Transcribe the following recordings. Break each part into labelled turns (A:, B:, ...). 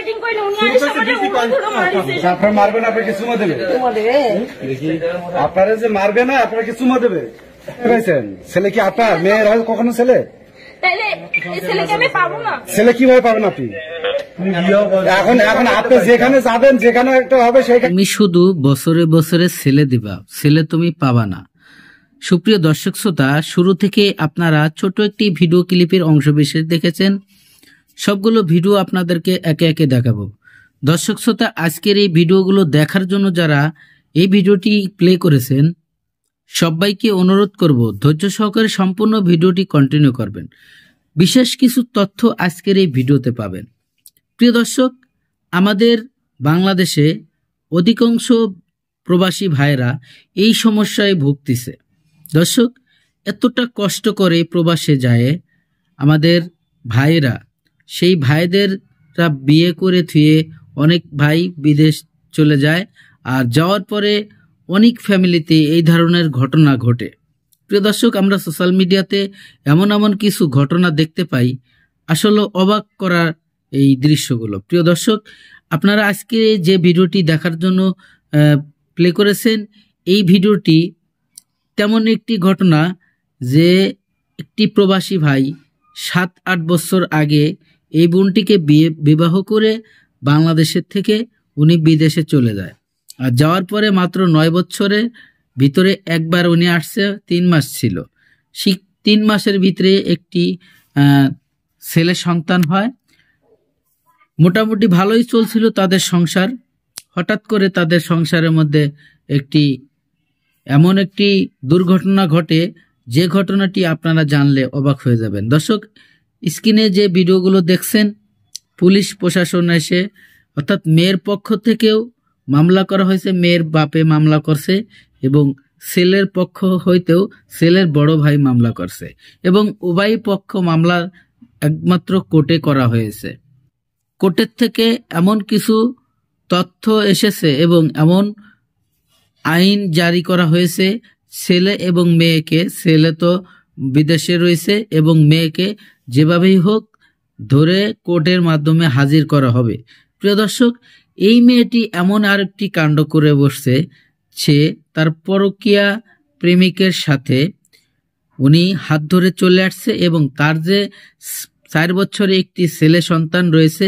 A: Marketing করি না, উনি আইসা আমাদের উড়োধুরো মারিছে।
B: আপনারা মারবেন, আপনাকে চুমা দেবে? দেখি আপনারা যে মারবে না, আপনাকে চুমা দেবে। ছেলে কি আপনার? মেয়ের হয় কখনো ছেলে?
A: তাইলে এই ছেলেকে আমি পাবো না।
B: ছেলে কিভাবে পাবেন আপনি? এখন এখন আপনি যেখানে যাবেন, যেখানে একটা হবে সেখানে।
C: তুমি শুধু বছরে বছরে ছেলে দিবা, ছেলে তুমি পাবা না। সুপ্রিয় দর্শক শ্রোতা, শুরু থেকে আপনারা ছোট একটি ভিডিও ক্লিপের অংশবিশেষ দেখেছেন। সবগুলো ভিডিও আপনাদেরকে একে একে দেখাবো। দর্শক শ্রোতা, আজকের এই ভিডিওগুলো দেখার জন্য যারা এই ভিডিওটি প্লে করেছেন, সবাইকে অনুরোধ করব ধৈর্য সহকারে সম্পূর্ণ ভিডিওটি কন্টিনিউ করবেন। বিশেষ কিছু তথ্য আজকের এই ভিডিওতে পাবেন। প্রিয় দর্শক, আমাদের বাংলাদেশে অধিকাংশ প্রবাসী ভাইরা এই সমস্যায় ভুগতেছে। দর্শক, এতটা কষ্ট করে প্রবাসে যায় আমাদের ভাইরা, সেই ভাইদেররা বিয়ে করে থুয়ে অনেক ভাই বিদেশ চলে যায়, আর যাওয়ার পরে অনেক ফ্যামিলিতে এই ধরনের ঘটনা ঘটে। প্রিয় দর্শক, আমরা সোশ্যাল মিডিয়াতে এমন এমন কিছু ঘটনা দেখতে পাই, আসলে অবাক করার এই দৃশ্যগুলো। প্রিয় দর্শক, আপনারা আজকে যে ভিডিওটি দেখার জন্য প্লে করেছেন, এই ভিডিওটি তেমন একটি ঘটনা যে একটি প্রবাসী ভাই 7-8 বছর আগে এই বোনটিকে বিবাহ করে বাংলাদেশের থেকে উনি বিদেশে চলে যায়। আর যাওয়ার পরে মাত্র 9 বছরের ভিতরে একবার উনি আসছে, 3 মাস ছিল। সেই 3 মাসের ভিতরে একটি ছেলে সন্তান হয়। মোটামুটি ভালোই চলছিল তাদের সংসার। হঠাৎ করে তাদের সংসারের মধ্যে এমন একটি দুর্ঘটনা ঘটে, যে ঘটনাটি আপনারা জানলে অবাক হয়ে যাবেন। দর্শক, স্ক্রিনে যে ভিডিওগুলো দেখছেন, পুলিশ প্রশাসন এসে, অর্থাৎ মেয়ের পক্ষ থেকেও মামলা করা হয়েছে, মেয়ের বাপে মামলা করছে, এবং ছেলের পক্ষ হইতেও ছেলের বড় ভাই মামলা করছে, এবং উভয় পক্ষ মামলা একমাত্র কোর্টে করা হয়েছে। কোর্টের থেকে এমন কিছু তথ্য এসেছে এবং এমন আইন জারি করা হয়েছে, ছেলে এবং মেয়েকে, ছেলে তো বিদেশে রয়েছে, এবং মেয়েকে যেভাবেই হোক ধরে কোর্টের মাধ্যমে হাজির করা হবে। প্রিয় দর্শক, এই মেয়েটি এমন আরেকটি কাণ্ড করে বসছে, সে তার পরকীয়া প্রেমিকের সাথে উনি হাত ধরে চলে আসছে, এবং তার যে 4 বছরে একটি ছেলে সন্তান রয়েছে,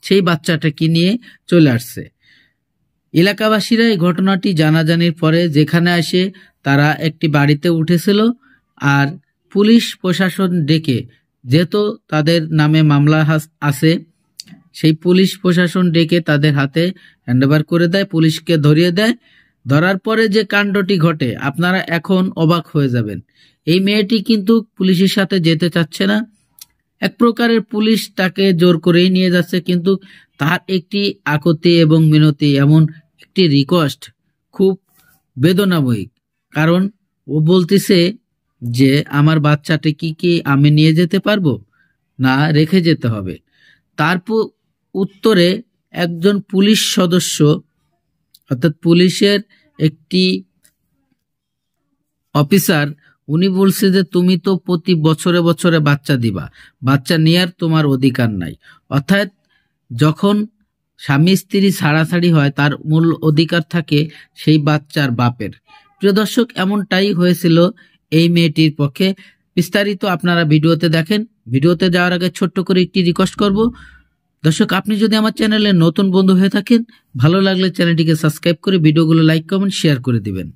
C: সেই বাচ্চাটাকে নিয়ে চলে আসছে। এলাকাবাসীরা এই ঘটনাটি জানাজানির পরে যেখানে আসে, তারা একটি বাড়িতে উঠেছিল, আর পুলিশ প্রশাসন ডেকে, যেহেতু তাদের নামে মামলা আছে, সেই পুলিশ প্রশাসন ডেকে তাদের হাতে হ্যান্ডওভার করে দেয়, পুলিশকে ধরিয়ে দেয়। ধরার পরে যে কাণ্ডটি ঘটে, আপনারা এখন অবাক হয়ে যাবেন। এই মেয়েটি কিন্তু পুলিশের সাথে যেতে চাচ্ছে না, এক প্রকারের পুলিশ তাকে জোর করেই নিয়ে যাচ্ছে, কিন্তু তার একটি আকুতি এবং মিনতি, এমন একটি রিকোয়েস্ট খুব বেদনাময়ী। কারণ ও বলতেছে যে আমার বাচ্চাটি কি আমি নিয়ে যেতে পারবো না, রেখে যেতে হবে। তার উত্তরে একজন পুলিশ সদস্য, অর্থাৎ পুলিশের একটি অফিসার, উনি বলছে যে তুমি তো প্রতি বছরে বছরে বাচ্চা দিবা, বাচ্চা নেয়ার তোমার অধিকার নাই। অর্থাৎ যখন স্বামী স্ত্রী ছাড়াছাড়ি হয়, তার মূল অধিকার থাকে সেই বাচ্চার বাপের। প্রিয় দর্শক, এমনটাই হয়েছিল এই মেয়েটির পক্ষে। বিস্তারিত আপনারা ভিডিওতে দেখেন। ভিডিওতে যাওয়ার আগে ছোট্ট করে একটি রিকোয়েস্ট করব, দর্শক, আপনি যদি আমার চ্যানেলে নতুন বন্ধু হয়ে থাকেন, ভালো লাগলে চ্যানেলটিকে সাবস্ক্রাইব করে ভিডিওগুলো লাইক, কমেন্ট, শেয়ার করে দিবেন।